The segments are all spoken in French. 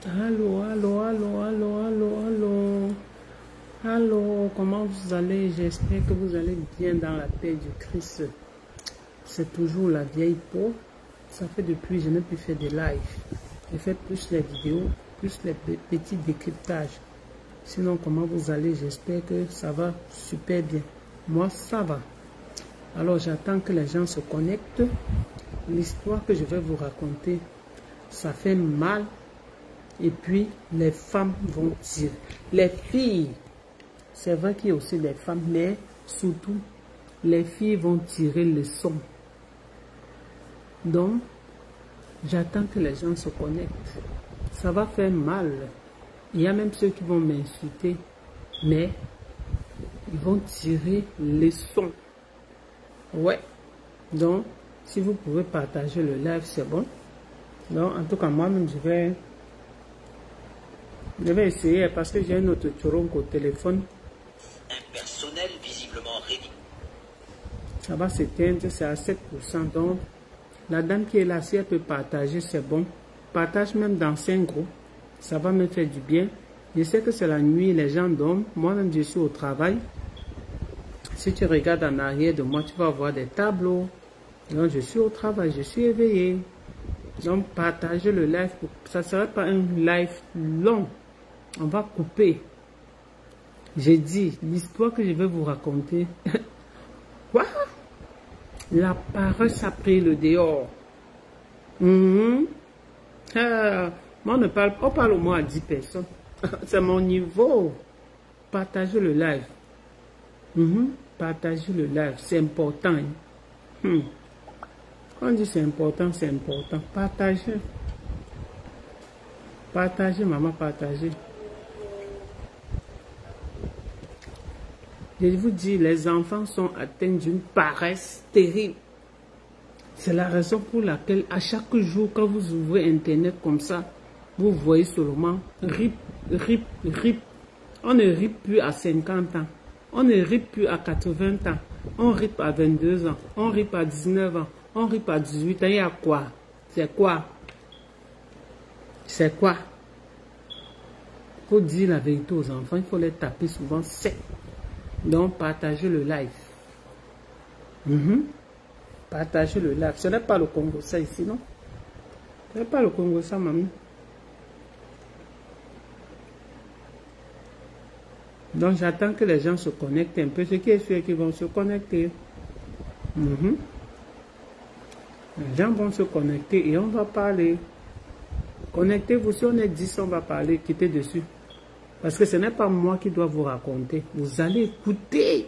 Allô, allô, allô, allô, allô, allô. Allô, comment vous allez? J'espère que vous allez bien dans la paix du Christ. C'est toujours la vieille peau. Ça fait depuis, je n'ai plus fait de live. Je fais plus les vidéos, plus les petits décryptages. Sinon, comment vous allez? J'espère que ça va super bien. Moi, ça va. Alors, j'attends que les gens se connectent. L'histoire que je vais vous raconter, ça fait mal. Et puis, les femmes vont tirer. Les filles, c'est vrai qu'il y a aussi des femmes, mais surtout, les filles vont tirer le son. Donc, j'attends que les gens se connectent. Ça va faire mal. Il y a même ceux qui vont m'insulter, mais ils vont tirer le son. Ouais. Donc, si vous pouvez partager le live, c'est bon. Donc, en tout cas, moi-même, je vais essayer parce que j'ai un autre turonque au téléphone. Un personnel visiblement réduit. Ça va s'éteindre, c'est à 7%. Donc, la dame qui est là, si elle peut partager, c'est bon. Partage même dans 5 groupes. Ça va me faire du bien. Je sais que c'est la nuit, les gens dorment. Moi-même, je suis au travail. Si tu regardes en arrière de moi, tu vas voir des tableaux. Donc, je suis au travail, je suis éveillé. Donc, partagez le live. Ça ne sera pas un live long. On va couper. J'ai dit, l'histoire que je vais vous raconter. Quoi? La paresse a pris le dehors. Moi, on parle au moins à 10 personnes. C'est mon niveau. Partagez le live. Partagez le live. C'est important. Quand on dit c'est important, c'est important. Partagez. Partagez, maman, partagez. Je vous dis, les enfants sont atteints d'une paresse terrible. C'est la raison pour laquelle, à chaque jour, quand vous ouvrez Internet comme ça, vous voyez seulement rip, rip, rip. On ne rip plus à 50 ans. On ne rip plus à 80 ans. On rip à 22 ans. On rip à 19 ans. On rip à 18 ans. Il y a quoi? C'est quoi? C'est quoi? Il faut dire la vérité aux enfants. Il faut les taper souvent sec. Donc, partagez le live. Partagez le live. Ce n'est pas le Congo, ça ici, non? Ce n'est pas le Congo, ça, maman. Donc, j'attends que les gens se connectent un peu. Ce qui est sûr qu'ils vont se connecter. Les gens vont se connecter et on va parler. Connectez-vous. Si on est 10, on va parler. Quittez dessus. Parce que ce n'est pas moi qui dois vous raconter. Vous allez écouter.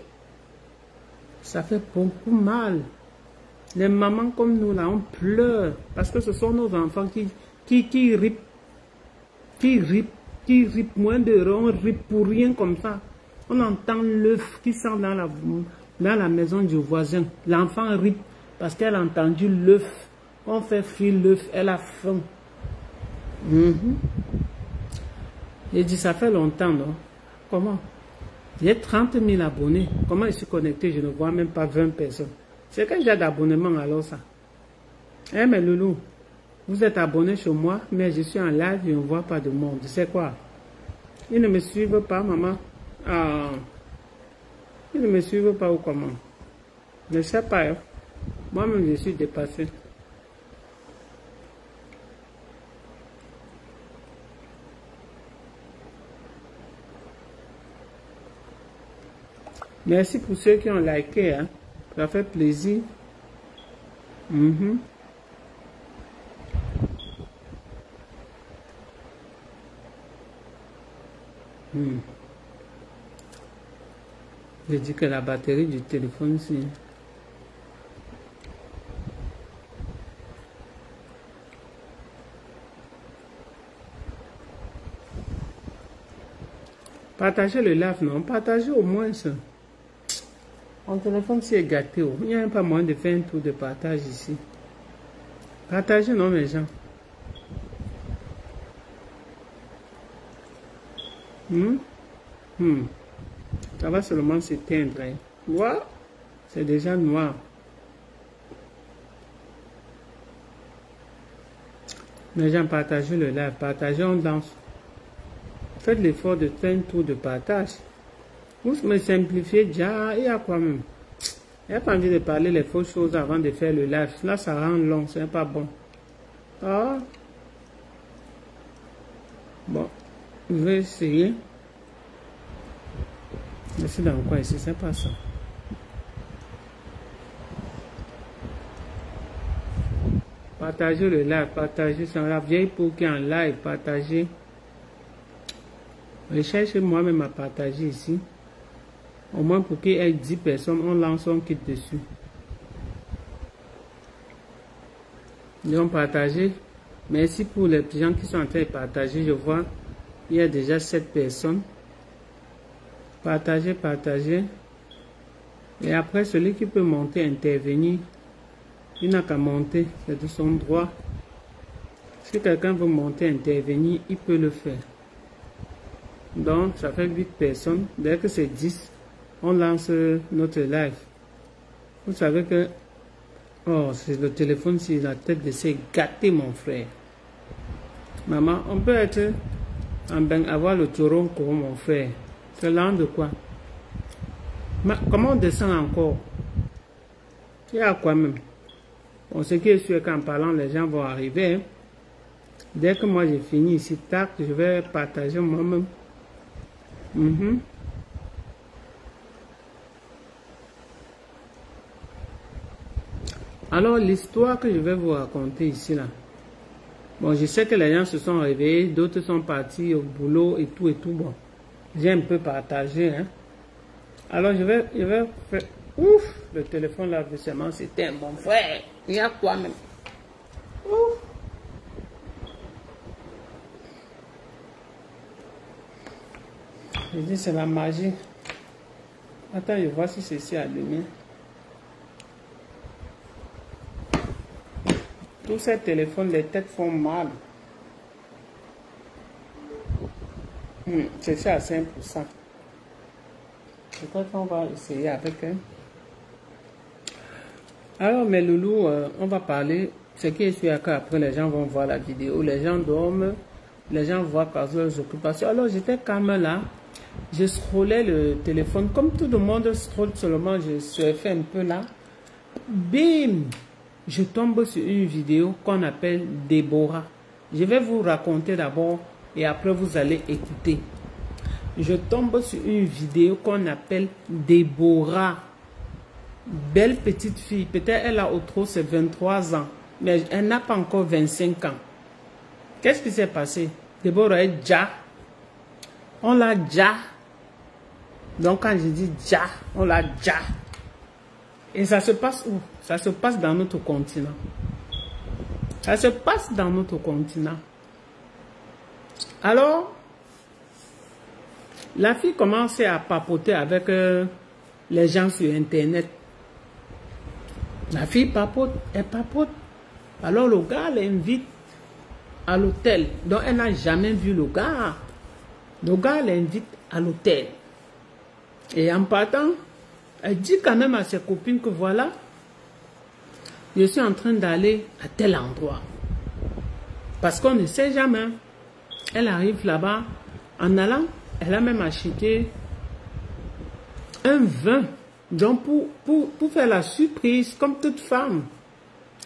Ça fait beaucoup mal. Les mamans comme nous, là, on pleure. Parce que ce sont nos enfants qui ripent. Qui ripent moins d'euros. On ripe pour rien comme ça. On entend l'œuf qui sent dans la maison du voisin. L'enfant ripe parce qu'elle a entendu l'œuf. On fait frire l'œuf. Elle a faim. J'ai dit, ça fait longtemps, non? Comment? J'ai 30 000 abonnés. Comment je suis connecté? Je ne vois même pas 20 personnes. C'est quand j'ai d'abonnements alors ça. Eh, mais loulou, vous êtes abonné chez moi, mais je suis en live et on ne voit pas de monde. C'est quoi? Ils ne me suivent pas, maman. Ah. Ils ne me suivent pas ou comment? Je ne sais pas. Hein? Moi-même, je suis dépassé. Merci pour ceux qui ont liké, hein. Ça fait plaisir. Je dis que la batterie du téléphone, c'est... Partagez le live, non? Partagez au moins ça. Mon téléphone c'est gâté. Oh. Il n'y a même pas moins de 20 tours de partage ici. Partagez, non, mes gens. Ça va seulement s'éteindre. Hein. Wow. C'est déjà noir. Les gens partagent le live, partagez, on danse. Faites l'effort de faire un tour de partage. Vous me simplifiez déjà, il y a quoi même? Il n'y a pas envie de parler les fausses choses avant de faire le live. Là, ça rend long, c'est pas bon. Ah. Bon, je vais essayer. Je suis dans quoi ici, c'est pas ça. Partagez le live, partagez sur la vieille pour qui est en live, partagez. Recherchez moi-même à partager ici. Au moins pour qu'il y ait 10 personnes, on lance, on quitte dessus. Ils ont partagé. Merci pour les gens qui sont en train de partager. Je vois, il y a déjà 7 personnes. Partagez, partagez. Et après, celui qui peut monter, intervenir, il n'a qu'à monter. C'est de son droit. Si quelqu'un veut monter, intervenir, il peut le faire. Donc, ça fait 8 personnes. Dès que c'est 10, on lance notre live. Vous savez que... Oh, c'est le téléphone sur la tête de se gâter, mon frère. Maman, on peut être en bain, avoir le toronco, mon frère. C'est l'an de quoi? Mais comment on descend encore? Il y a quoi même? Bon, ce qui est sûr qu'en parlant, les gens vont arriver. Hein. Dès que moi j'ai fini ici, tac, je vais partager moi-même. Alors, l'histoire que je vais vous raconter ici, là. Bon, je sais que les gens se sont réveillés, d'autres sont partis au boulot et tout. Bon, j'ai un peu partagé, hein. Alors, je vais faire... Ouf, le téléphone là, justement, c'était mon frère. Il y a quoi même? Ouf. Je dis, c'est la magie. Attends, je vois si c'est allumé. Tous ces téléphones, les têtes font mal. C'est ça à 5%. Peut-être qu'on va essayer avec eux. Alors, mes loulous, on va parler. Ce qui est sûr qu'après, les gens vont voir la vidéo. Les gens dorment. Les gens voient par leurs occupations. Alors, j'étais calme là. Je scrollais le téléphone. Comme tout le monde scrolle seulement, je surfais un peu là. Bim! Je tombe sur une vidéo qu'on appelle Déborah. Je vais vous raconter d'abord et après vous allez écouter. Je tombe sur une vidéo qu'on appelle Déborah. Belle petite fille. Peut-être elle a au trop c'est 23 ans. Mais elle n'a pas encore 25 ans. Qu'est-ce qui s'est passé? Déborah est déjà. On l'a déjà. Donc quand je dis déjà, on l'a déjà. Et ça se passe où? Ça se passe dans notre continent. Ça se passe dans notre continent. Alors, la fille commence à papoter avec les gens sur Internet. La fille papote, elle papote. Alors le gars l'invite à l'hôtel. Donc elle n'a jamais vu le gars. Le gars l'invite à l'hôtel. Et en partant, elle dit quand même à ses copines que voilà, je suis en train d'aller à tel endroit. Parce qu'on ne sait jamais. Elle arrive là-bas. En allant, elle a même acheté un vin. Donc pour faire la surprise, comme toute femme,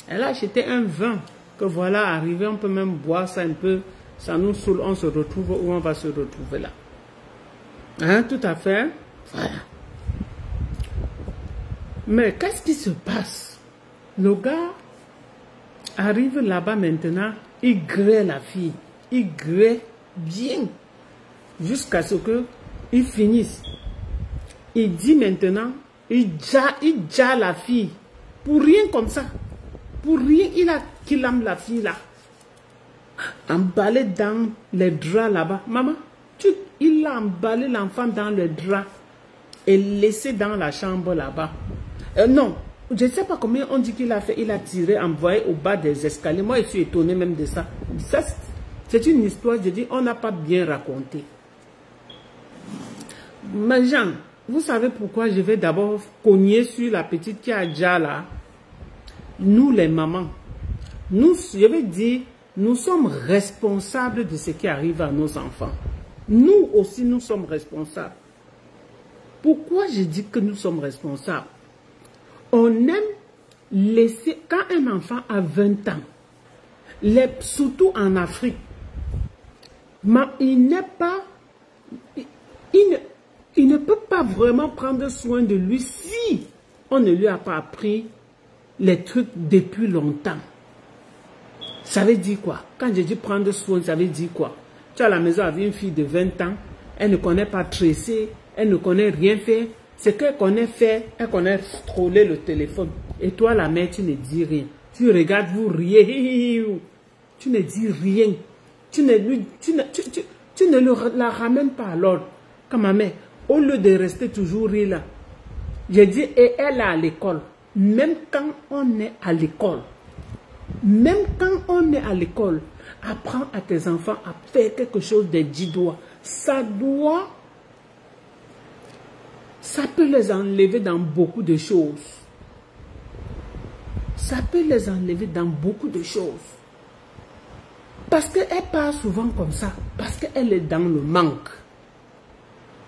elle a acheté un vin. Que voilà, arrivé, on peut même boire ça un peu. Ça nous saoule, on se retrouve où on va se retrouver là. Hein, tout à fait. Voilà. Mais qu'est-ce qui se passe? Le gars arrive là-bas maintenant, il grée la fille. Il grée bien. Jusqu'à ce qu'il finisse. Il dit maintenant, il ja la fille. Pour rien comme ça. Pour rien, qu'il aime la fille là. Emballé dans les draps là-bas. Maman, il a emballé l'enfant dans le drap et laissé dans la chambre là-bas. Non, je ne sais pas combien on dit qu'il a fait. Il a tiré, envoyé au bas des escaliers. Moi, je suis étonné même de ça. Ça c'est une histoire, je dis, on n'a pas bien raconté. Mais Jean, vous savez pourquoi je vais d'abord cogner sur la petite qui a déjà là? Nous, les mamans, nous, je vais dire, nous sommes responsables de ce qui arrive à nos enfants. Nous aussi, nous sommes responsables. Pourquoi je dis que nous sommes responsables? On aime laisser, quand un enfant a 20 ans, surtout en Afrique, il ne peut pas vraiment prendre soin de lui si on ne lui a pas appris les trucs depuis longtemps. Ça veut dire quoi? Quand je dis prendre soin, ça veut dire quoi? Tu es à la maison avec une fille de 20 ans, elle ne connaît pas tresser, elle ne connaît rien faire. Ce qu'elle connaît faire, elle connaît scroller le téléphone. Et toi, la mère, tu ne dis rien. Tu regardes, vous riez. Tu ne dis rien. Tu ne la ramènes pas à l'ordre. Comme ma mère, au lieu de rester toujours rire là, je dis, et elle est à l'école. Même quand on est à l'école, apprends à tes enfants à faire quelque chose des 10 doigts. Ça peut les enlever dans beaucoup de choses. Ça peut les enlever dans beaucoup de choses. Parce qu'elle parle souvent comme ça. Parce qu'elle est dans le manque.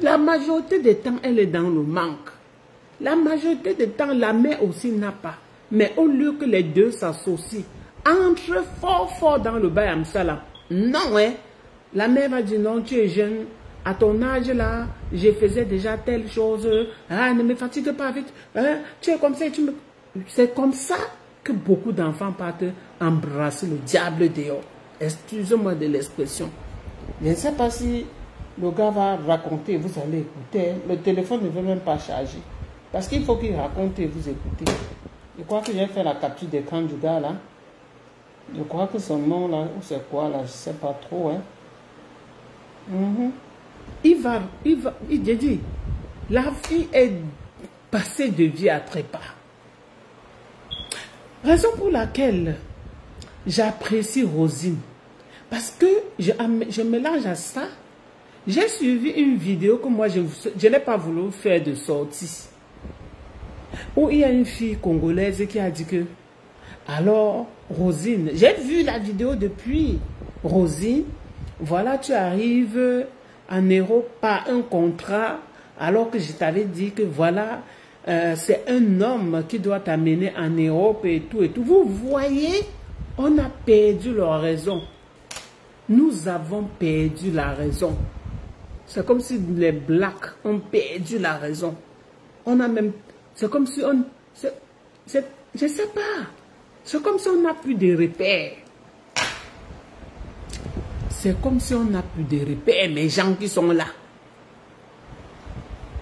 La majorité des temps, elle est dans le manque. La majorité des temps, la mère aussi n'a pas. Mais au lieu que les deux s'associent, entre fort dans le bail Amsala. Non, hein. La mère va dire non, tu es jeune. À ton âge là, je faisais déjà telle chose. Ah, ne me fatigue pas vite. Hein? Tu es comme ça. C'est comme ça que beaucoup d'enfants partent embrasser le diable dehors. Excusez-moi de l'expression. Je ne sais pas si le gars va raconter, vous allez écouter. Le téléphone ne veut même pas charger. Parce qu'il faut qu'il raconte et vous écoutez. Je crois que j'ai fait la capture d'écran du gars là. Je crois que son nom là, ou c'est quoi là, je ne sais pas trop. Hein. Il dit, la fille est passée de vie à trépas. Raison pour laquelle j'apprécie Rosine. Parce que je mélange à ça. J'ai suivi une vidéo que moi, je n'ai pas voulu faire de sortie. Où il y a une fille congolaise qui a dit que, alors, Rosine, j'ai vu la vidéo depuis. Rosine, voilà, tu arrives en Europe par un contrat, alors que je t'avais dit que voilà, c'est un homme qui doit t'amener en Europe et tout et tout. Vous voyez, on a perdu leur raison. Nous avons perdu la raison. C'est comme si les Blacks ont perdu la raison. On a même... C'est comme si on... je ne sais pas. C'est comme si on n'a plus de repères. C'est comme si on n'a plus de repères, les gens qui sont là.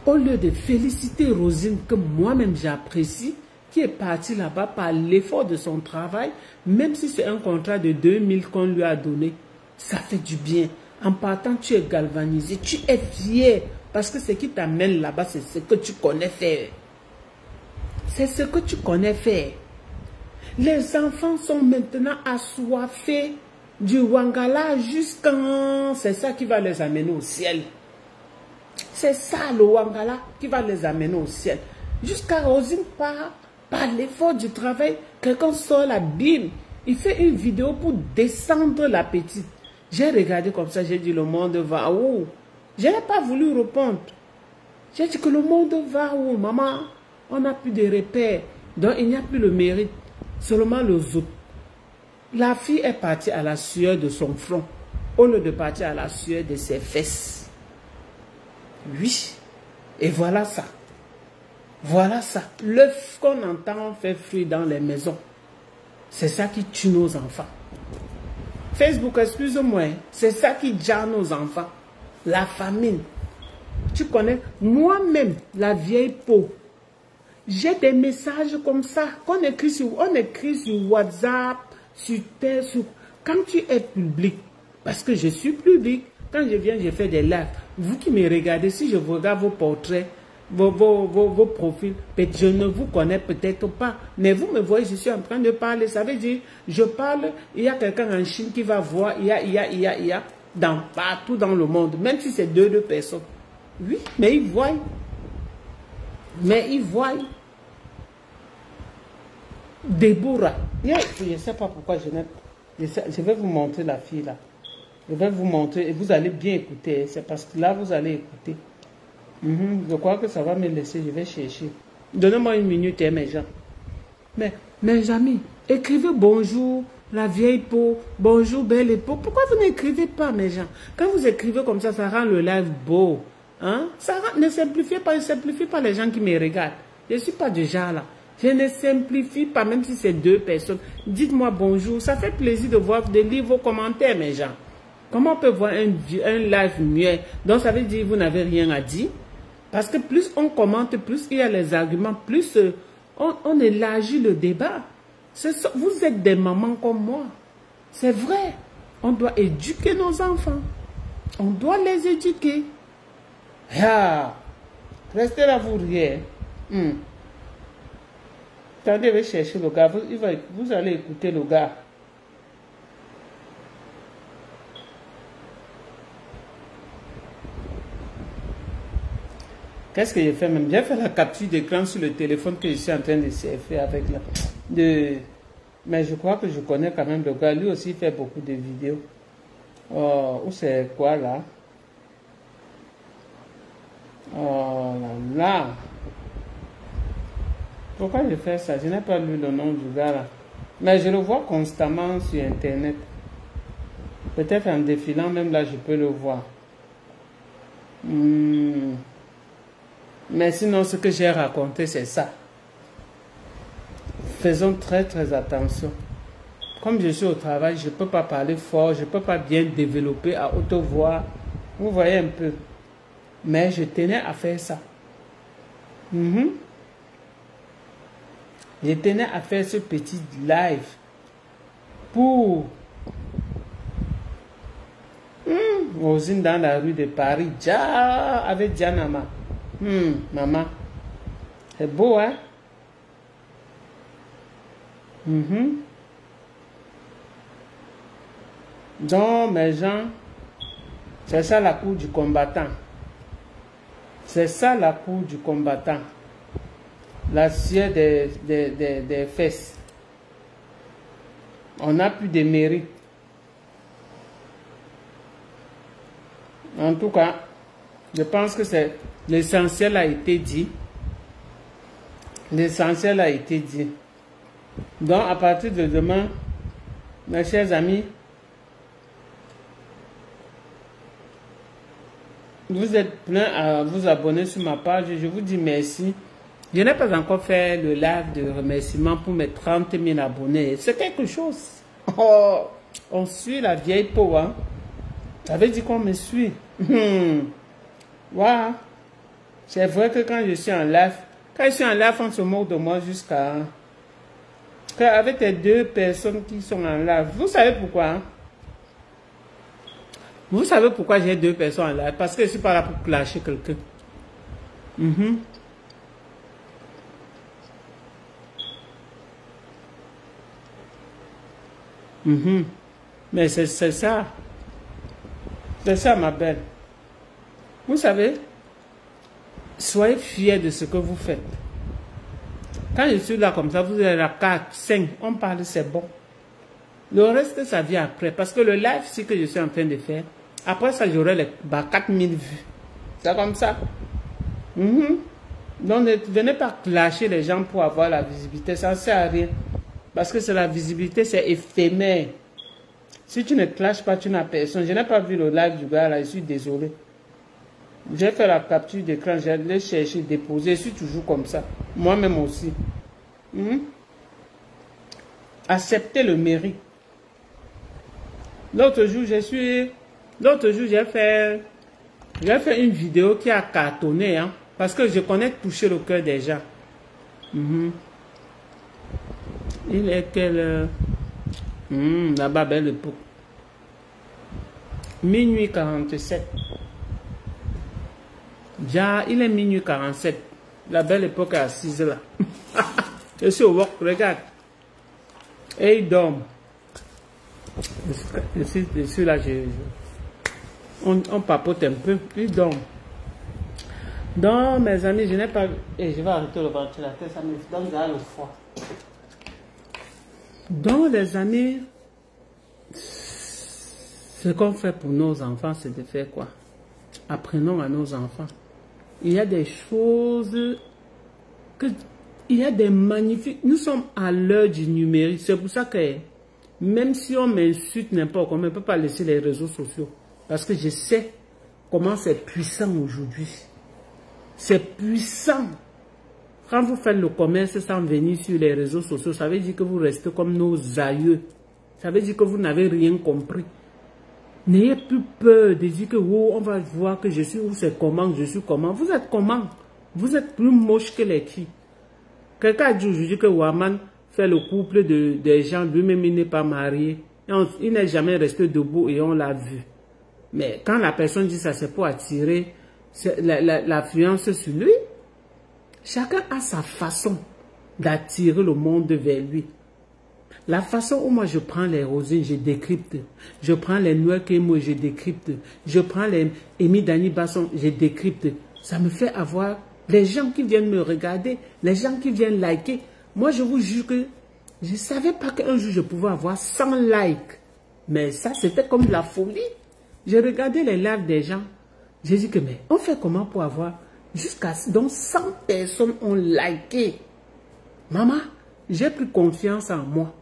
Au lieu de féliciter Rosine, que moi-même j'apprécie, qui est partie là-bas par l'effort de son travail, même si c'est un contrat de 2000 qu'on lui a donné, ça fait du bien. En partant, tu es galvanisé, tu es fier, parce que ce qui t'amène là-bas, c'est ce que tu connais faire. C'est ce que tu connais faire. Les enfants sont maintenant assoiffés du Wangala jusqu'à... C'est ça qui va les amener au ciel. C'est ça le Wangala qui va les amener au ciel. Jusqu'à Rosine par l'effort du travail, quelqu'un sort la Bible. Il fait une vidéo pour descendre la petite. J'ai regardé comme ça, j'ai dit le monde va où? Je n'ai pas voulu répondre. J'ai dit que le monde va où, maman? On n'a plus de repères. Donc il n'y a plus le mérite. Seulement le zout. La fille est partie à la sueur de son front, au lieu de partir à la sueur de ses fesses. Oui. Et voilà ça. Voilà ça. L'œuf qu'on entend fait fruit dans les maisons. C'est ça qui tue nos enfants. Facebook, excuse-moi, c'est ça qui gère nos enfants. La famine. Tu connais, moi-même, la vieille peau. J'ai des messages comme ça qu'on écrit sur WhatsApp, sur quand tu es public. Parce que je suis public. Quand je viens, je fais des lives. Vous qui me regardez, si je regarde vos portraits, vos profils, je ne vous connais peut-être pas. Mais vous me voyez, je suis en train de parler. Ça veut dire, je parle, il y a quelqu'un en Chine qui va voir, il y a, partout dans le monde. Même si c'est deux personnes. Oui, mais ils voient. Mais ils voient. Déborah. Je ne sais pas pourquoi je n'ai pas. Je vais vous montrer la fille là. Je vais vous montrer et vous allez bien écouter. C'est parce que là, vous allez écouter. Je crois que ça va me laisser. Je vais chercher. Donnez-moi une minute, hein, mes gens. Mais, mes amis, écrivez bonjour, la vieille peau, bonjour, belle épaule. Pourquoi vous n'écrivez pas, mes gens? Quand vous écrivez comme ça rend le live beau. Hein? Ne simplifiez pas les gens qui me regardent. Je ne suis pas du genre là. Je ne simplifie pas, même si c'est 2 personnes. Dites-moi bonjour. Ça fait plaisir de lire vos commentaires, mes gens. Comment on peut voir un live muet? Donc, ça veut dire que vous n'avez rien à dire. Parce que plus on commente, plus il y a les arguments, plus on élargit le débat. Vous êtes des mamans comme moi. C'est vrai. On doit éduquer nos enfants. On doit les éduquer. Ah, restez là, vous riez. Attendez, je vais chercher le gars. Vous allez écouter le gars. Qu'est-ce que j'ai fait même? J'ai fait la capture d'écran sur le téléphone que je suis en train de surfer avec là. Mais je crois que je connais quand même le gars. Lui aussi, il fait beaucoup de vidéos. Oh, où c'est quoi là? Oh là là. Pourquoi je fais ça? Je n'ai pas lu le nom du gars là. Mais je le vois constamment sur Internet. Peut-être en défilant même là, je peux le voir. Mais sinon, ce que j'ai raconté, c'est ça. Faisons très très attention. Comme je suis au travail, je ne peux pas parler fort, je ne peux pas bien développer à haute voix. Vous voyez un peu. Mais je tenais à faire ça. Je tenais à faire ce petit live pour Rosine dans la rue de Paris, avec Dianama. Maman, c'est beau, hein? Donc, mes gens, c'est ça la cour du combattant. C'est ça la cour du combattant. La sueur des fesses. On n'a plus de mérite. En tout cas, je pense que c'est l'essentiel a été dit. L'essentiel a été dit. Donc, à partir de demain, mes chers amis, vous êtes plein à vous abonner sur ma page. Je vous dis merci. Je n'ai pas encore fait le live de remerciement pour mes 30 000 abonnés. C'est quelque chose. Oh, on suit la vieille peau. Hein? Ça veut dire qu'on me suit. Wow. C'est vrai que quand je suis en live, on se moque de moi jusqu'à... Avec les 2 personnes qui sont en live, vous savez pourquoi? Hein? Vous savez pourquoi j'ai 2 personnes en live? Parce que je ne suis pas là pour clasher quelqu'un. Mais c'est ça. C'est ça, ma belle. Vous savez, soyez fiers de ce que vous faites. Quand je suis là comme ça, vous êtes là 4, 5, on parle, c'est bon. Le reste, ça vient après. Parce que le live, c'est que je suis en train de faire. Après ça, j'aurai les 4000 vues. C'est comme ça. Donc, ne venez pas clasher les gens pour avoir la visibilité. Ça ne sert à rien. Parce que c'est la visibilité, c'est éphémère. Si tu ne clashes pas, tu n'as personne. Je n'ai pas vu le live du gars là, je suis désolé. J'ai fait la capture d'écran, j'ai cherché, déposé, je suis toujours comme ça. Moi-même aussi. Acceptez le mérite. L'autre jour, j'ai fait une vidéo qui a cartonné, hein, parce que je connais toucher le cœur des gens. Il est quelle heure? Là-bas, belle époque. Minuit 47. Déjà, il est minuit 47. La belle époque est assise là. Je suis au work, regarde. Et il dort. Je suis là, on papote un peu. Il dort. Donc, mes amis, je n'ai pas... Et je vais arrêter le ventilateur, ça me donne le froid. Donc, les amis, Ce qu'on fait pour nos enfants, c'est de faire quoi? Apprenons à nos enfants. Il y a des choses il y a des magnifiques... Nous sommes à l'heure du numérique. C'est pour ça que même si on m'insulte n'importe comment, on ne peut pas laisser les réseaux sociaux. Parce que je sais comment c'est puissant aujourd'hui. C'est puissant. Quand vous faites le commerce sans venir sur les réseaux sociaux, ça veut dire que vous restez comme nos aïeux. Ça veut dire que vous n'avez rien compris. N'ayez plus peur de dire que oh, on va voir que je suis où, c'est comment, je suis comment. Vous êtes comment? Vous êtes plus moche que les filles. Quelqu'un a dit aujourd'hui que Waman fait le couple des gens, lui-même il n'est pas marié. Il n'est jamais resté debout et on l'a vu. Mais quand la personne dit ça, c'est pour attirer l'affluence sur lui. Chacun a sa façon d'attirer le monde vers lui. La façon où moi je prends les rosines, je décrypte. Je prends les noix Kémo, je décrypte. Je prends les Amy Dani Basson, je décrypte. Ça me fait avoir les gens qui viennent me regarder, les gens qui viennent liker. Moi je vous jure que je ne savais pas qu'un jour je pouvais avoir 100 likes. Mais ça c'était comme de la folie. J'ai regardé les lives des gens. J'ai dit que mais on fait comment pour avoir jusqu'à donc 100 personnes ont liké. Maman, j'ai pris confiance en moi.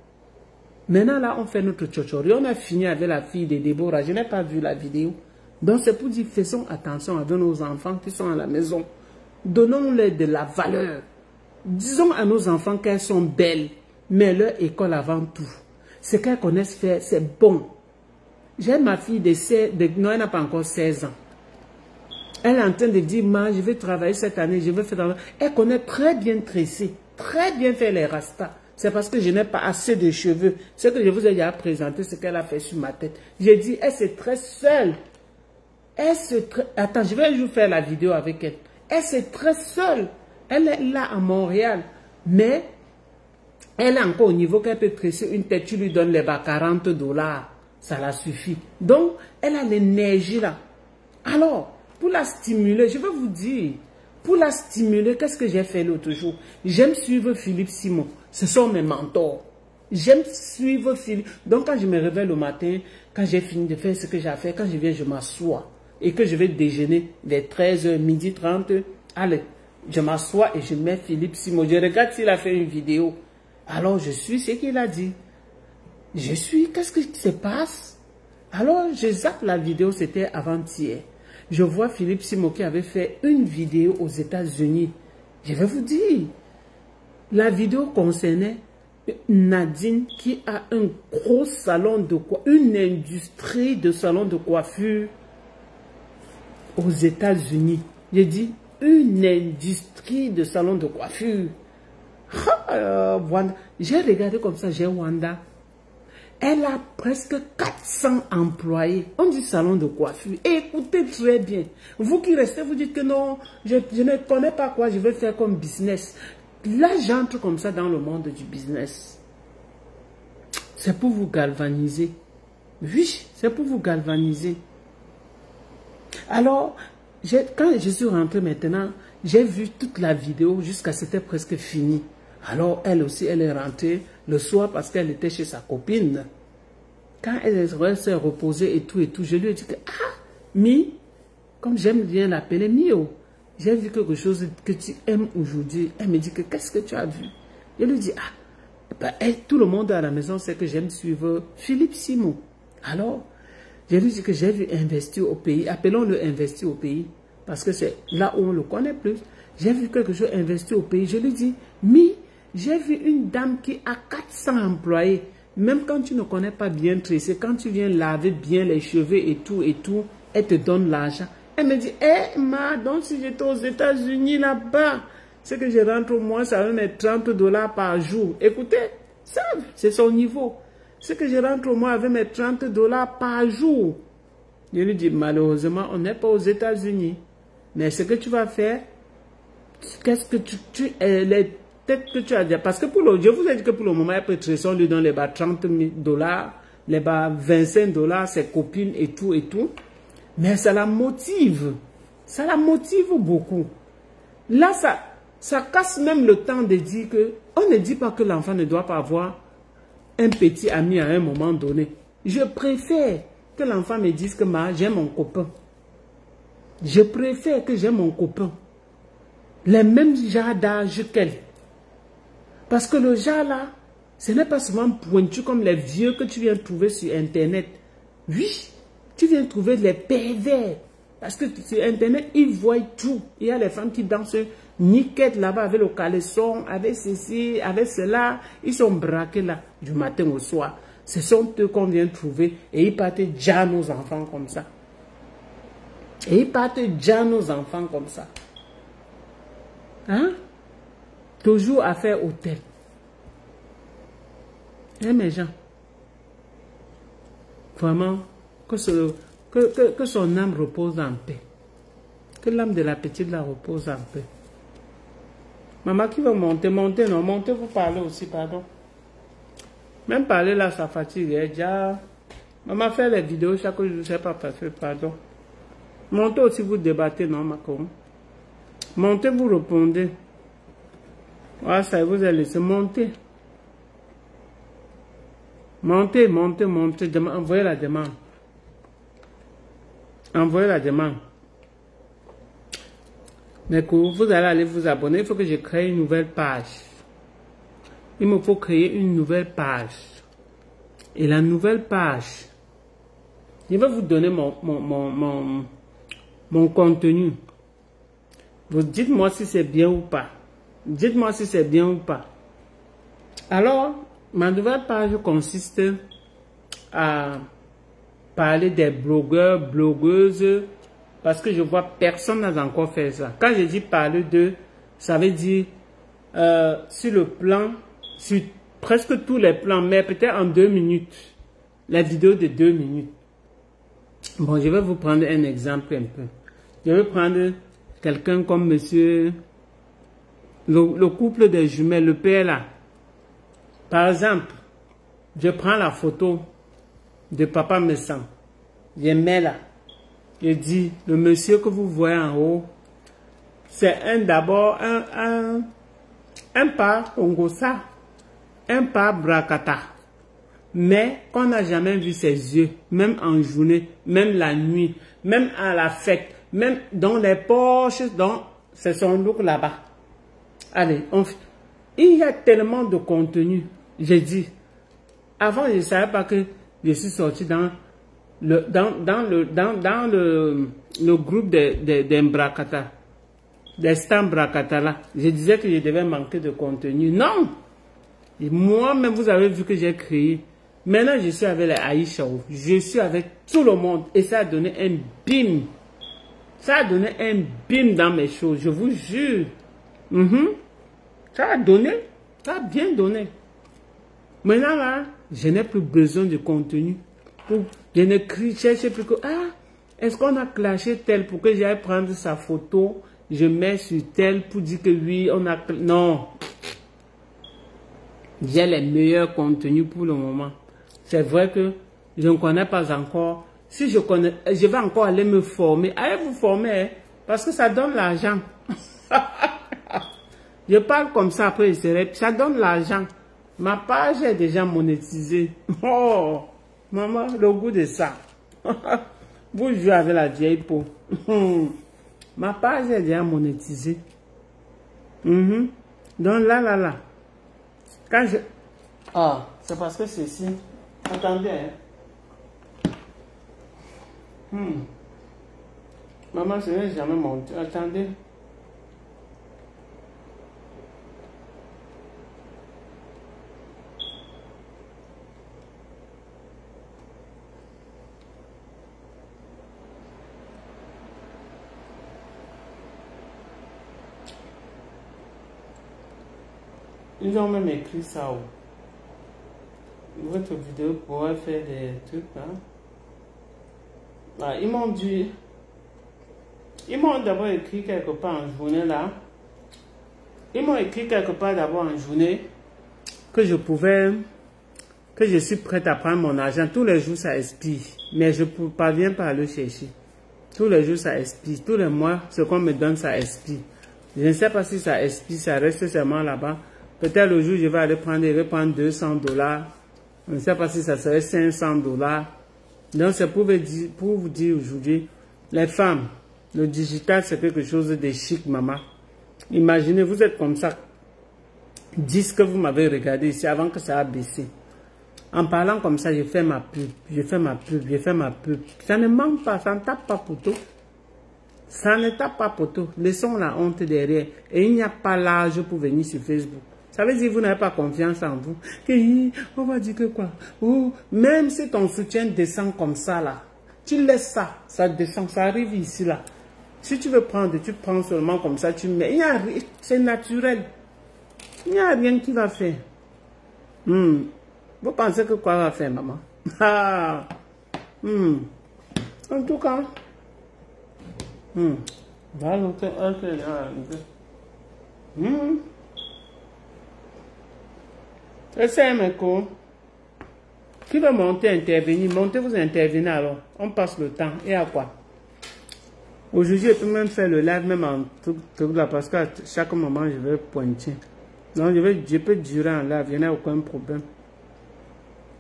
Maintenant là on fait notre tchotchori. On a fini avec la fille de Déborah. Je n'ai pas vu la vidéo. Donc c'est pour dire faisons attention avec nos enfants qui sont à la maison. Donnons-leur de la valeur. Disons à nos enfants qu'elles sont belles, mais leur école avant tout. Ce qu'elles connaissent faire, c'est bon. J'ai ma fille non, elle n'a pas encore 16 ans. Elle est en train de dire, ma, je vais travailler cette année, je vais faire... Elle connaît très bien tresser, très bien faire les rastas. C'est parce que je n'ai pas assez de cheveux. Ce que je vous ai déjà présenté, ce qu'elle a fait sur ma tête. J'ai dit, elle se tresse seule. Attends, je vais vous faire la vidéo avec elle. Elle se tresse seule. Elle est là à Montréal. Mais, elle est encore au niveau qu'elle peut tresser une tête. Tu lui donnes les bas $40. Ça la suffit. Donc, elle a l'énergie là. Alors, pour la stimuler, je vais vous dire, pour la stimuler, qu'est-ce que j'ai fait l'autre jour? J'aime suivre Philippe Simon. Ce sont mes mentors. J'aime suivre Philippe. Donc, quand je me réveille le matin, quand j'ai fini de faire ce que j'ai à faire, quand je viens, je m'assois. Et que je vais déjeuner vers 13h, midi 30. Allez, je m'assois et je mets Philippe Simon. Je regarde s'il a fait une vidéo. Alors, je suis ce qu'il a dit. Je suis, qu'est-ce qui se passe? Alors, je zappe la vidéo, c'était avant-hier. Je vois Philippe Simon qui avait fait une vidéo aux États-Unis. Je vais vous dire, la vidéo concernait Nadine qui a un gros salon de coiffure, une industrie de salon de coiffure aux États-Unis. J'ai dit, une industrie de salon de coiffure. J'ai regardé comme ça, j'ai Wanda. Elle a presque 400 employés. On dit salon de coiffure. Et écoutez très bien. Vous qui restez, vous dites que non, je ne connais pas quoi je vais faire comme business. Là, j'entre comme ça dans le monde du business. C'est pour vous galvaniser. Oui, c'est pour vous galvaniser. Alors, quand je suis rentrée maintenant, j'ai vu toute la vidéo jusqu'à ce que c'était presque fini. Alors, elle aussi, elle est rentrée le soir parce qu'elle était chez sa copine. Quand elle s'est reposée et tout, je lui ai dit que, ah, Mi, comme j'aime bien l'appeler Mio, j'ai vu quelque chose que tu aimes aujourd'hui. Elle me dit que, qu'est-ce que tu as vu? Je lui dis, ah, ben, tout le monde à la maison sait que j'aime suivre Philippe Simon. Alors, je lui dis que j'ai vu investir au pays, appelons-le investir au pays, parce que c'est là où on le connaît plus. J'ai vu quelque chose investir au pays. Je lui dis, Mi, j'ai vu une dame qui a 400 employés. Même quand tu ne connais pas bien tresser, quand tu viens laver bien les cheveux et tout, elle te donne l'argent. Elle me dit, ma, donc si j'étais aux États-Unis là-bas, ce que je rentre au mois, ça va me mettre $30 par jour. Écoutez, ça, c'est son niveau. Ce que je rentre au mois, ça va me mettre $30 par jour. Je lui dis, malheureusement, on n'est pas aux États-Unis. Mais ce que tu vas faire, qu'est-ce que peut-être que tu as dit, parce que je vous ai dit que pour le moment, elle peut tresser, on lui donne les bas $30, les bas $25, ses copines et tout. Mais ça la motive. Ça la motive beaucoup. Là, ça casse même le temps de dire que, on ne dit pas que l'enfant ne doit pas avoir un petit ami à un moment donné. Je préfère que l'enfant me dise que j'ai mon copain. Je préfère que j'ai mon copain. Les mêmes genres d'âge qu'elle. Parce que le genre là, ce n'est pas souvent pointu comme les vieux que tu viens trouver sur Internet. Oui, tu viens trouver les pervers. Parce que sur Internet, ils voient tout. Il y a les femmes qui dansent nickel là-bas avec le caleçon, avec ceci, avec cela. Ils sont braqués là du matin au soir. Ce sont eux qu'on vient trouver et ils partent déjà nos enfants comme ça. Et ils partent déjà nos enfants comme ça. Hein? Toujours à faire hôtel. Eh mes gens, vraiment, que son âme repose en paix. Que l'âme de la petite la repose en paix. Maman qui veut monter, non, montez, vous parlez aussi, pardon. Même parler là, ça fatigue. Déjà, maman fait les vidéos chaque jour, je ne sais pas passer, pardon. Montez aussi, vous débattez, non, ma com. Montez, vous répondez. Voilà, ça vous a laissé monter. Montez, envoyez la demande. Envoyez la demande. Mais que vous allez aller vous abonner, il faut que je crée une nouvelle page. Il me faut créer une nouvelle page. Et la nouvelle page, je vais vous donner mon contenu. Vous dites-moi si c'est bien ou pas. Dites-moi si c'est bien ou pas. Alors, ma nouvelle page consiste à parler des blogueurs, blogueuses, parce que je vois personne n'a encore fait ça. Quand je dis parler d'eux, ça veut dire sur le plan, sur presque tous les plans, mais peut-être en 2 minutes. La vidéo de 2 minutes. Bon, je vais vous prendre un exemple un peu. Je vais prendre quelqu'un comme monsieur, le couple des jumelles, le père là. Par exemple, je prends la photo de papa Messan. Je mets là. Je dis, le monsieur que vous voyez en haut, c'est d'abord un pas Ongosa, un pas Brakata. Mais qu'on n'a jamais vu ses yeux, même en journée, même la nuit, même à la fête, même dans les poches, c'est son look là-bas. Allez, il y a tellement de contenu. J'ai dit, avant je ne savais pas que je suis sorti dans le groupe des Brakata, des stands Brakata là. Je disais que je devais manquer de contenu. Non! Moi-même, vous avez vu que j'ai créé. Maintenant, je suis avec les Aïcha. Je suis avec tout le monde. Et ça a donné un bim. Ça a donné un bim dans mes choses. Je vous jure. Ça a donné. Ça a bien donné. Maintenant, là, je n'ai plus besoin de contenu. Je ne cherche plus que, est-ce qu'on a clashé tel pour que j'aille prendre sa photo, je mets sur tel pour dire que oui, on a... Non. J'ai les meilleurs contenus pour le moment. C'est vrai que je ne connais pas encore. Si je connais, je vais encore aller me former. Allez vous former, hein, parce que ça donne l'argent. Je parle comme ça, après ça donne l'argent. Ma page est déjà monétisée. Oh, maman, le goût de ça. Vous jouez avec la vieille peau. Ma page est déjà monétisée. Donc là. Quand je... Ah, c'est parce que ceci... Attendez, hein. Maman, je n'ai jamais monté. Attendez. Ils ont même écrit ça. Votre vidéo pourrait faire des trucs. Hein? Ils m'ont dit. Ils m'ont d'abord écrit quelque part en journée là. Ils m'ont écrit quelque part d'abord en journée que je pouvais. Que je suis prête à prendre mon argent. Tous les jours ça expire. Mais je ne parviens pas à le chercher. Tous les jours ça expire. Tous les mois, ce qu'on me donne ça expire. Je ne sais pas si ça expire, ça reste seulement là-bas. Peut-être le jour, je vais aller prendre, $200. Je ne sais pas si ça serait $500. Donc, c'est pour vous dire aujourd'hui, les femmes, le digital, c'est quelque chose de chic, maman. Imaginez, vous êtes comme ça. Dites que vous m'avez regardé ici avant que ça a baissé. En parlant comme ça, je fais ma pub, je fais ma pub, je fais ma pub. Ça ne manque pas, ça ne tape pas poteau. Ça ne tape pas poteau. Laissons la honte derrière. Et il n'y a pas l'âge pour venir sur Facebook. Ça veut dire que vous n'avez pas confiance en vous. On va dire que quoi? Oh, même si ton soutien descend comme ça là, tu laisses ça, ça descend, ça arrive ici là. Si tu veux prendre, tu prends seulement comme ça, tu mets. C'est naturel. Il n'y a rien qui va faire. Vous pensez que quoi va faire, maman? En tout cas, voilà, essaye, mes co. Qui veut monter, intervenir? Montez, vous intervenez alors. On passe le temps. Et à quoi? Aujourd'hui, je peux même faire le live, même en truc là, parce qu'à chaque moment, je vais pointer. Donc, je peux durer en live, il n'y a aucun problème.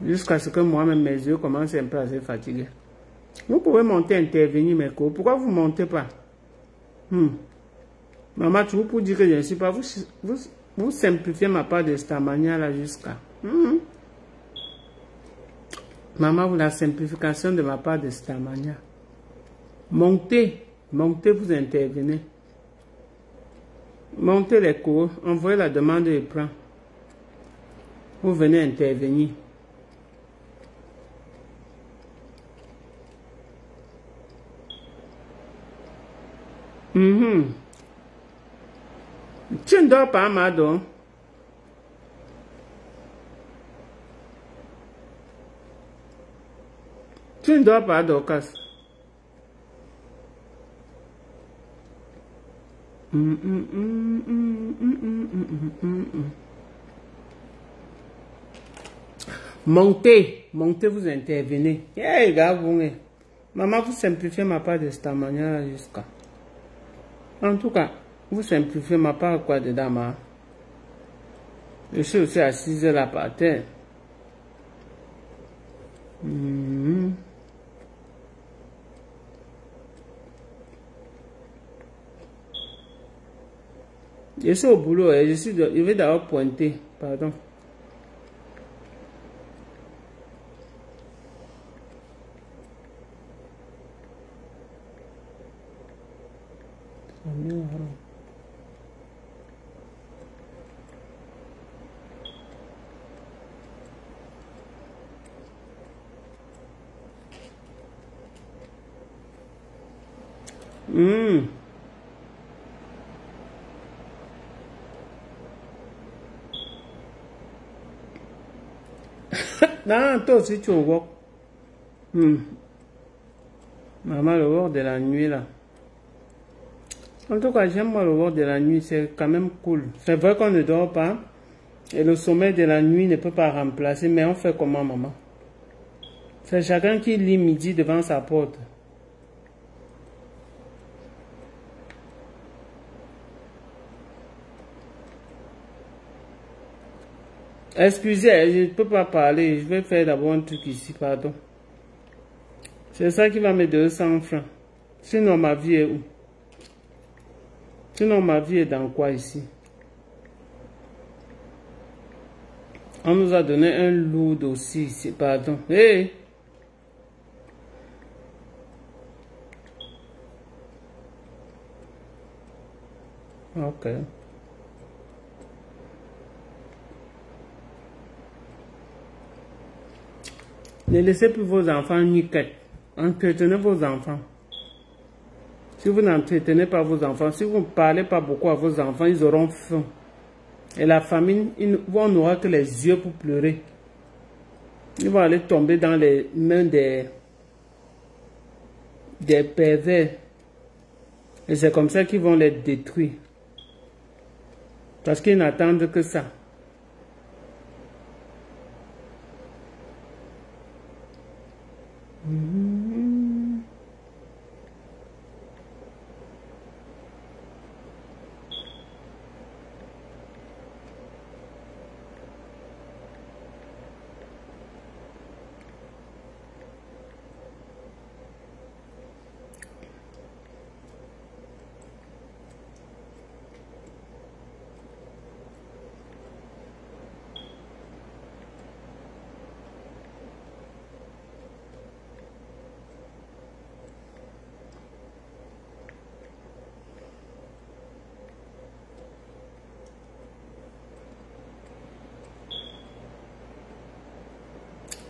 Jusqu'à ce que moi-même, mes yeux commencent un peu à se fatiguer. Vous pouvez monter, intervenir, mes co. Pourquoi vous ne montez pas? Maman, tu vous pour dire que je ne suis pas... Vous simplifiez ma part de Starmania là jusqu'à... Maman, vous la simplification de ma part de Starmania. Montez, vous intervenez. Montez les cours, envoyez la demande et prend. Vous venez intervenir. Tu ne dors pas, Mado. Tu ne dors pas, Dorcas. Montez, vous intervenez. Hey, gars, vous, maman, vous simplifiez ma part de cette manière jusqu'à. En tout cas, vous simplifiez ma part quoi dedans, ma. Je suis aussi assise là par terre. Je suis au boulot et je vais d'abord pointer. Pardon. Non, toi aussi tu vois. Maman, le word de la nuit là. En tout cas, j'aime moi le word de la nuit, c'est quand même cool. C'est vrai qu'on ne dort pas. Et le sommeil de la nuit ne peut pas remplacer, mais on fait comment, maman? C'est chacun qui lit midi devant sa porte. Excusez, je ne peux pas parler. Je vais faire d'abord un truc ici, pardon. C'est ça qui va me 200 francs. Sinon, ma vie est où? Sinon, ma vie est dans quoi ici? On nous a donné un lourd aussi ici, pardon. Hey! Ok. Ne laissez plus vos enfants niquettes. Entretenez vos enfants. Si vous n'entretenez pas vos enfants, si vous ne parlez pas beaucoup à vos enfants, ils auront faim. Et la famine, on n'aura que les yeux pour pleurer. Ils vont aller tomber dans les mains des pervers. Et c'est comme ça qu'ils vont les détruire. Parce qu'ils n'attendent que ça.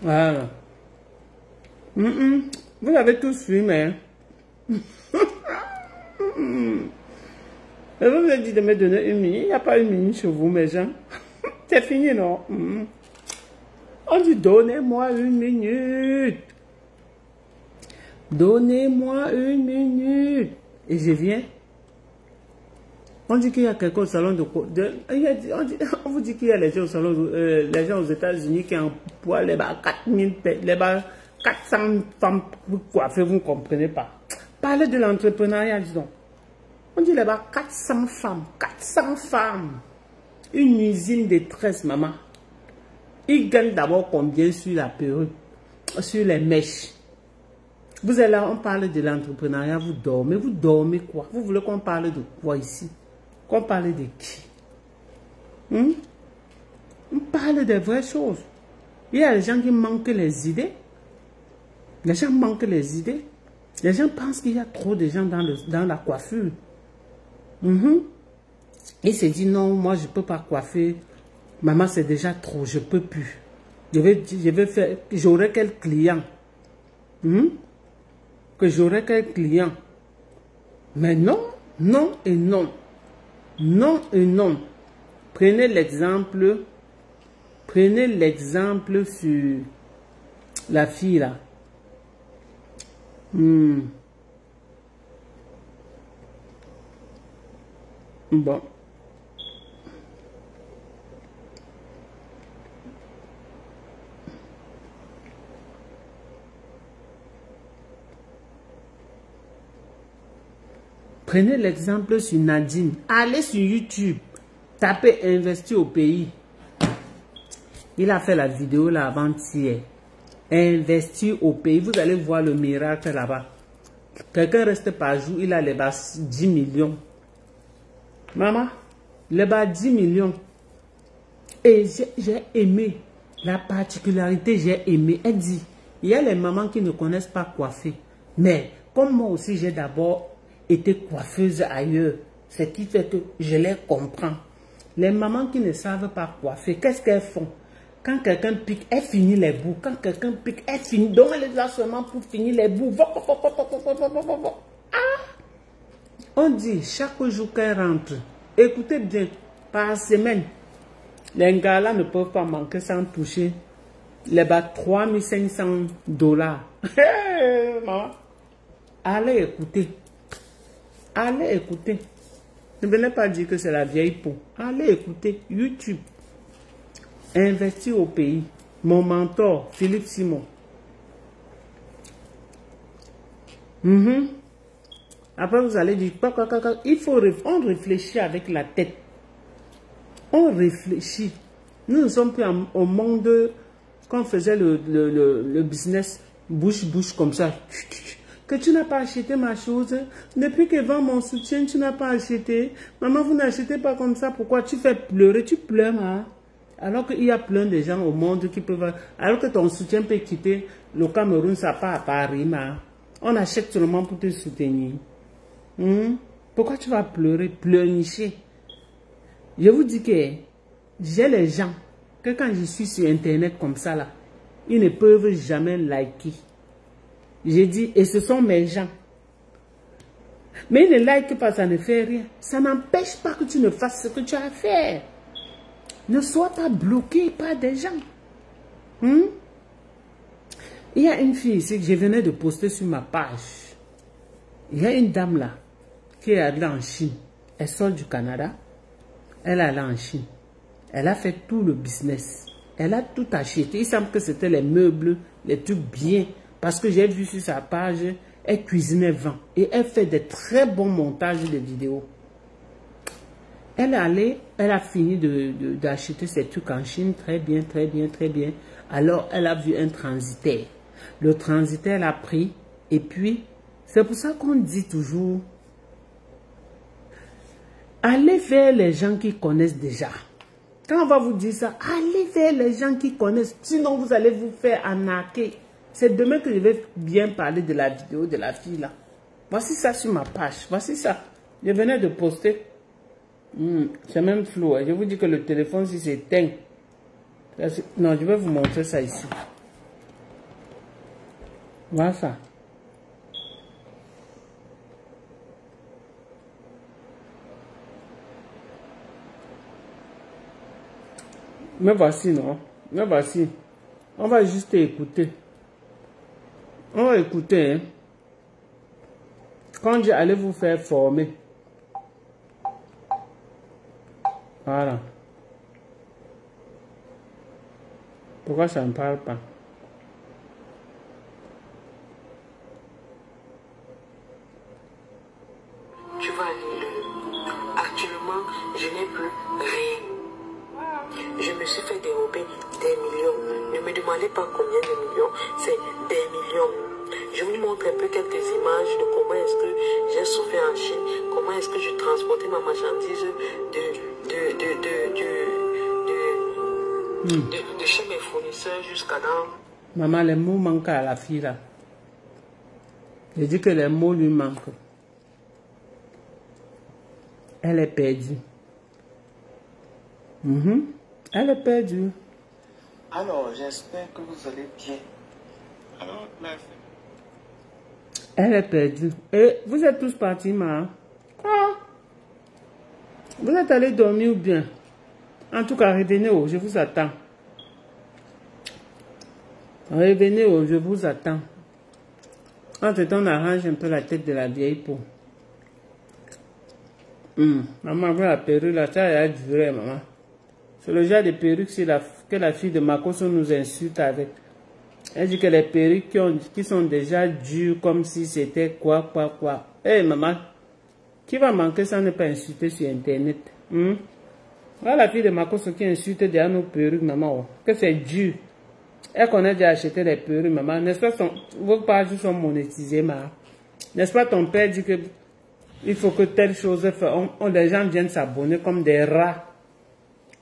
Voilà. Vous avez tous vu, mais... Je vous ai dit de me donner 1 minute. Il n'y a pas 1 minute chez vous, mes gens. C'est fini, non? On dit, donnez-moi 1 minute. Donnez-moi 1 minute. Et je viens. On dit qu'il y a quelqu'un au salon on vous dit qu'il y a les gens au salon, les gens aux États-Unis qui emploient les 4000, les 400 femmes pour coiffer, vous ne comprenez pas. Parlez de l'entrepreneuriat, disons. On dit là-bas 400 femmes, 400 femmes. Une usine de tresses, maman. Ils gagnent d'abord combien sur la perruque, sur les mèches. Vous êtes là, on parle de l'entrepreneuriat, vous dormez quoi? Vous voulez qu'on parle de quoi ici? Qu'on parle de qui? On parle des vraies choses. Il y a des gens qui manquent les idées. Les gens manquent les idées. Les gens pensent qu'il y a trop de gens dans la coiffure. Ils se disent non, moi je ne peux pas coiffer. Maman, c'est déjà trop, je ne peux plus. Je vais faire, j'aurai quel client? Que j'aurai quel client? Mais non, non et non. Non et non. Prenez l'exemple sur la fille là. Bon. Prenez l'exemple sur Nadine. Allez sur YouTube. Tapez investir au pays. Il a fait la vidéo là avant-hier. Investir au pays. Vous allez voir le miracle là-bas. Quelqu'un reste par jour. Il a les bas 10 millions. Maman, les bas 10 millions. Et j'ai aimé. La particularité, j'ai aimé. Elle dit, il y a les mamans qui ne connaissent pas coiffer. Mais comme moi aussi, j'ai d'abord été coiffeuse ailleurs. Ce qui fait que je les comprends. Les mamans qui ne savent pas coiffer, qu'est-ce qu'elles font? Quand quelqu'un pique, elle finit les bouts. Quand quelqu'un pique, elle finit. Donc elle est là seulement pour finir les bouts. On dit chaque jour qu'elle rentre, écoutez bien, par semaine, les gars là ne peuvent pas manquer sans toucher les bas $3500. Maman, allez écouter. Allez écouter. Ne venez pas dire que c'est la vieille peau. Allez écouter YouTube. Investir au pays. Mon mentor, Philippe Simon. Après, vous allez dire, il faut, on réfléchit avec la tête. On réfléchit. Nous ne sommes plus au monde quand on faisait le business bouche comme ça. Que tu n'as pas acheté ma chose. Depuis que vend mon soutien, tu n'as pas acheté. Maman, vous n'achetez pas comme ça. Pourquoi tu fais pleurer? Tu pleures, hein? Alors qu'il y a plein de gens au monde qui peuvent... Alors que ton soutien peut quitter le Cameroun, ça part à Paris, hein? On achète seulement pour te soutenir. Pourquoi tu vas pleurer, pleurnicher? Je vous dis que j'ai les gens que quand je suis sur Internet comme ça, là, ils ne peuvent jamais liker. J'ai dit, et ce sont mes gens. Mais ils ne like pas, ça ne fait rien. Ça n'empêche pas que tu ne fasses ce que tu as à faire. Ne sois pas bloqué par des gens. Il y a une fille ici que je venais de poster sur ma page. Il y a une dame là qui est allée en Chine. Elle sort du Canada. Elle est allée en Chine. Elle a fait tout le business. Elle a tout acheté. Il semble que c'était les meubles, les trucs bien. Parce que j'ai vu sur sa page, elle cuisinait vent. Et elle fait des très bons montages de vidéos. Elle est allée, elle a fini d'acheter ses trucs en Chine. Très bien, très bien, très bien. Alors, elle a vu un transitaire. Le transitaire l'a pris. Et puis, c'est pour ça qu'on dit toujours, allez vers les gens qui connaissent déjà. Quand on va vous dire ça, allez vers les gens qui connaissent. Sinon, vous allez vous faire arnaquer. C'est demain que je vais bien parler de la vidéo de la fille là. Voici ça sur ma page. Voici ça. Je venais de poster. C'est même flou. Je vous dis que le téléphone, si c'est éteint. Non, je vais vous montrer ça ici. Voilà ça. Mais voici, non? Mais voici. On va juste écouter. On va écouter, hein. Quand j'allais vous faire former. Voilà. Pourquoi ça ne parle pas? Tu vas aller. Actuellement, je n'ai plus rien. Je me suis fait dérober des millions. Ne me demandez pas combien de millions, c'est des millions. Je vous montre un peu quelques images de comment est-ce que j'ai souffert en Chine, comment est-ce que je transportais ma marchandise de chez mes fournisseurs jusqu'à dans... Maman, les mots manquent à la fille là. Je dis que les mots lui manquent. Elle est perdue. Elle est perdue. Alors, j'espère que vous allez bien. Alors, elle est perdue. Et vous êtes tous partis, ma. Ah. Vous êtes allés dormir ou bien? En tout cas, revenez, oh, je vous attends. Revenez, oh, je vous attends. Entre-temps, on arrange un peu la tête de la vieille peau. Maman, vous la perruque là, ça a duré, maman. C'est le genre de perruque que la fille de Makoso nous insulte avec. Elle dit que les perruques qui sont déjà dures comme si c'était quoi. Eh maman, qui va manquer ça ne pas insulter sur internet? Voilà la fille de Makoso qui insulte derrière nos perruques, maman. Que c'est dur. Elle connaît déjà acheté les perruques, maman. N'est-ce pas, vos pages sont monétisées, maman. N'est-ce pas, ton père dit que il faut que telle chose fait. Les gens viennent s'abonner comme des rats.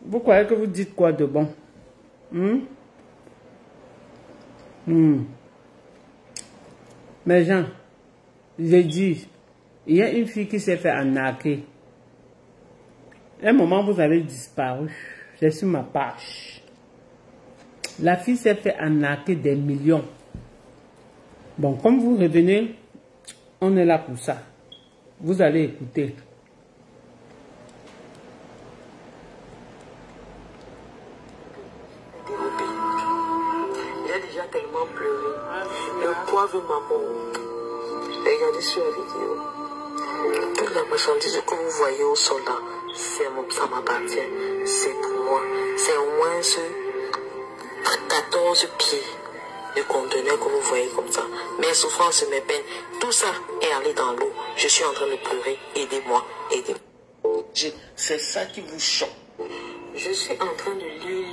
Vous croyez que vous dites quoi de bon? Mais Jean, j'ai dit, il y a une fille qui s'est fait arnaquer. À un moment, vous avez disparu. C'est sur ma page. La fille s'est fait arnaquer des millions. Bon, comme vous revenez, on est là pour ça. Vous allez écouter. J'ai déjà tellement pleuré. Le poivre maman. Regardez sur la vidéo. Toute la marchandise que vous voyez au sol là, ça m'appartient. C'est pour moi. C'est au moins 14 pieds de conteneur que vous voyez comme ça. Mes souffrances, mes peines, tout ça est allé dans l'eau. Je suis en train de pleurer. Aidez-moi, aidez-moi. C'est ça qui vous choque. Je suis en train de lire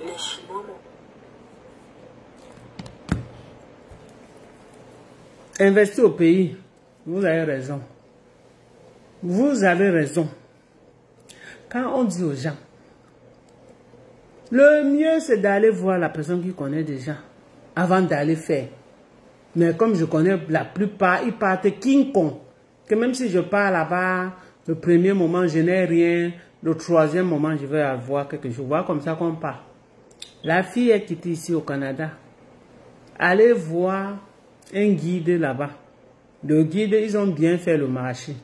les Chinois. Investir au pays, vous avez raison. Vous avez raison. Quand on dit aux gens, le mieux c'est d'aller voir la personne qui connaît déjà avant d'aller faire. Mais comme je connais la plupart, ils partent King Kong. Que même si je pars là-bas, le premier moment je n'ai rien, le troisième moment je vais avoir quelque chose. Voilà comme ça qu'on part. La fille est quittée ici au Canada. Allez voir un guide là-bas. Le guide, ils ont bien fait le marché.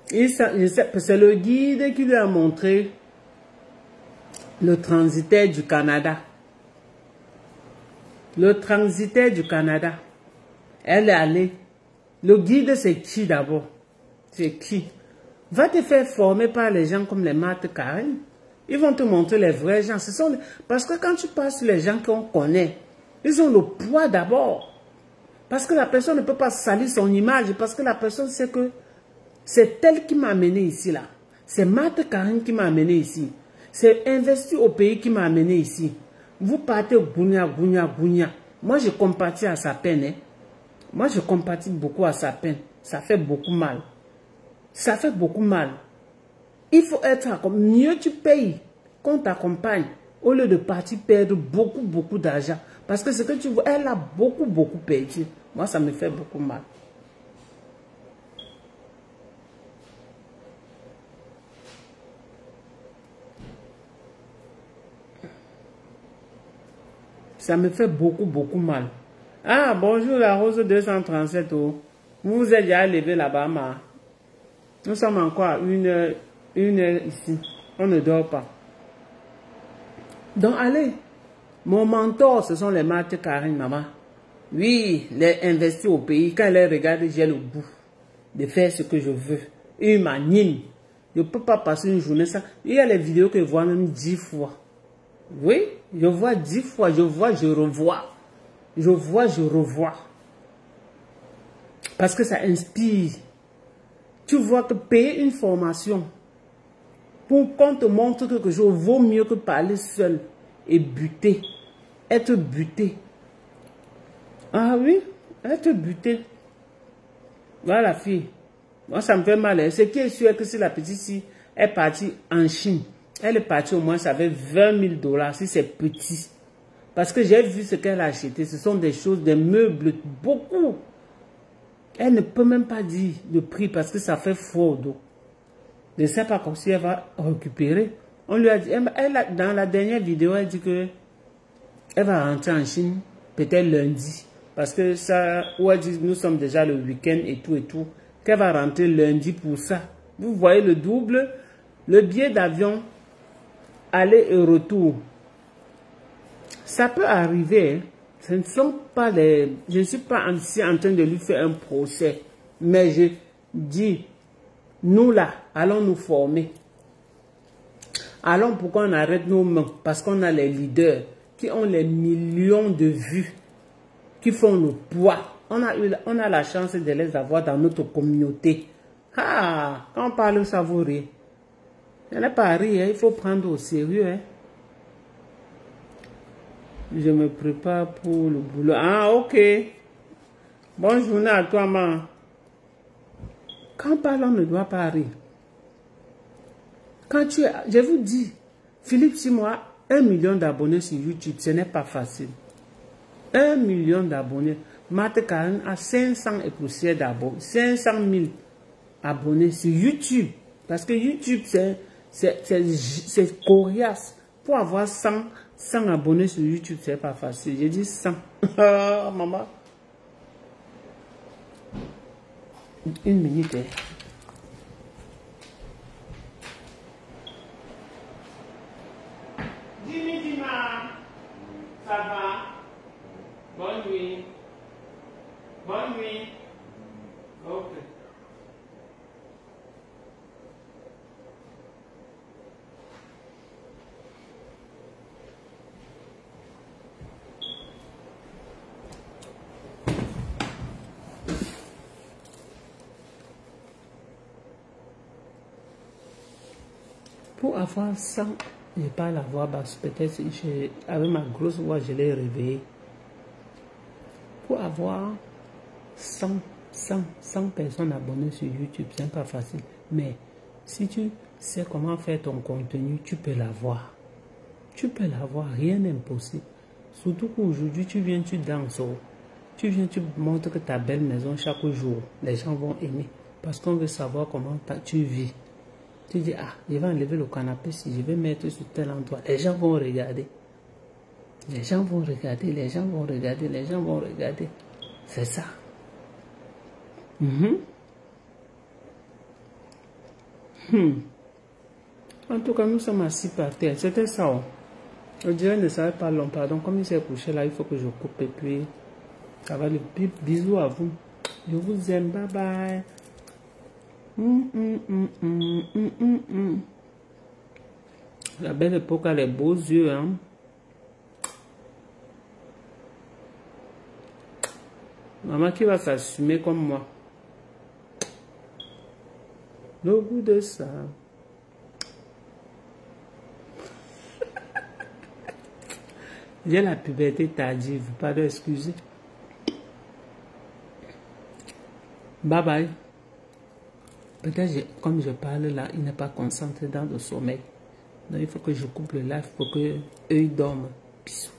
C'est le guide qui lui a montré le transitaire du Canada. Le transitaire du Canada. Elle est allée. Le guide, c'est qui d'abord? C'est qui? Va te faire former par les gens comme les Marthe Karen. Ils vont te montrer les vrais gens. Parce que quand tu passes sur les gens qu'on connaît, ils ont le poids d'abord. Parce que la personne ne peut pas salir son image. Parce que la personne sait que c'est elle qui m'a amené ici là. C'est Marthe Karen qui m'a amené ici. C'est Investir au pays qui m'a amené ici. Vous partez gounia. Moi je compatis à sa peine. Hein. Moi je compatis beaucoup à sa peine. Ça fait beaucoup mal. Ça fait beaucoup mal. Il faut être comme mieux tu payes qu'on t'accompagne au lieu de partir perdre beaucoup d'argent. Parce que ce que tu vois, elle a beaucoup perdu. Moi, ça me fait beaucoup mal. Ça me fait beaucoup mal. Ah, bonjour la Rose 237. Oh. Vous vous êtes déjà levé là-bas, ma. Nous sommes encore à une heure ici. On ne dort pas. Donc, allez. Mon mentor, ce sont les Marthe Karine, maman. Oui, les investir au pays. Quand elle les regarde, j'ai le goût de faire ce que je veux. Ils m'animent. Je ne peux pas passer une journée sans. Il y a les vidéos que je vois même 10 fois. Oui, je vois 10 fois. Je vois, je revois. Je vois, je revois. Parce que ça inspire. Tu vois que payer une formation pour qu'on te montre quelque chose vaut mieux que parler seul et buter. Être buté. Ah oui, être buté. Voilà la fille. Moi, ça me fait mal. Ce qui est sûr que si la petite fille est partie en Chine, elle est partie au moins, ça fait 20 000 $ si c'est petit. Parce que j'ai vu ce qu'elle a acheté. Ce sont des choses, des meubles, beaucoup. Elle ne peut même pas dire le prix parce que ça fait faux d'eau. Je ne sais pas si elle va récupérer. On lui a dit, dans la dernière vidéo, elle dit que elle va rentrer en Chine peut-être lundi. Parce que ça, où elle dit, nous sommes déjà le week-end et tout. Qu'elle va rentrer lundi pour ça. Vous voyez le double, le billet d'avion, aller et retour. Ça peut arriver. Hein. Ce ne sont pas les... Je ne suis pas ici en train de lui faire un procès. Mais je dis, nous là, allons nous former. Allons pourquoi on arrête nos mains. Parce qu'on a les leaders qui ont les millions de vues. Qui font le poids. On a la chance de les avoir dans notre communauté. Ah, quand on parle savouré. Il n'y en a pas à rire, il faut prendre au sérieux. Hein. Je me prépare pour le boulot. Ah, ok. Bonne journée à toi, maman. Quand on parle, on ne doit pas rire. Quand tu es, je vous dis, Philippe, si moi, 1 million d'abonnés sur YouTube, ce n'est pas facile. 1 million d'abonnés. Marthe Karine a 500 et poussières d'abonnés. 500 000 abonnés sur YouTube. Parce que YouTube, c'est coriace. Pour avoir 100 abonnés sur YouTube, c'est pas facile. J'ai dit 100. Maman. Une minute. Hein. Dima. Ça va? Bonne nuit. Bonne nuit. Ok. Pour avoir 100, je parle à voix basse. Peut-être avec ma grosse voix, je l'ai réveillé. Pour avoir 100 personnes abonnées sur YouTube, c'est pas facile. Mais si tu sais comment faire ton contenu, tu peux l'avoir. Tu peux l'avoir, rien n'est impossible. Surtout qu'aujourd'hui, tu viens, tu danses. Tu viens, tu montres que ta belle maison chaque jour. Les gens vont aimer. Parce qu'on veut savoir comment tu vis. Tu dis, ah, je vais enlever le canapé si je vais mettre sur tel endroit. Les gens vont regarder. Les gens vont regarder, les gens vont regarder, les gens vont regarder. C'est ça. En tout cas, nous sommes assis par terre. C'était ça. Le dieu ne savait pas long. Pardon, comme il s'est couché là, il faut que je coupe et puis ça va le bisous à vous. Je vous aime. Bye bye. La belle époque a les beaux yeux. Hein? Maman qui va s'assumer comme moi. Le goût de ça. J'ai la puberté tardive, pardon, excusez. Bye bye. Peut-être comme je parle là, il n'est pas concentré dans le sommeil. Donc il faut que je coupe le live pour que eux dorment. Bisous.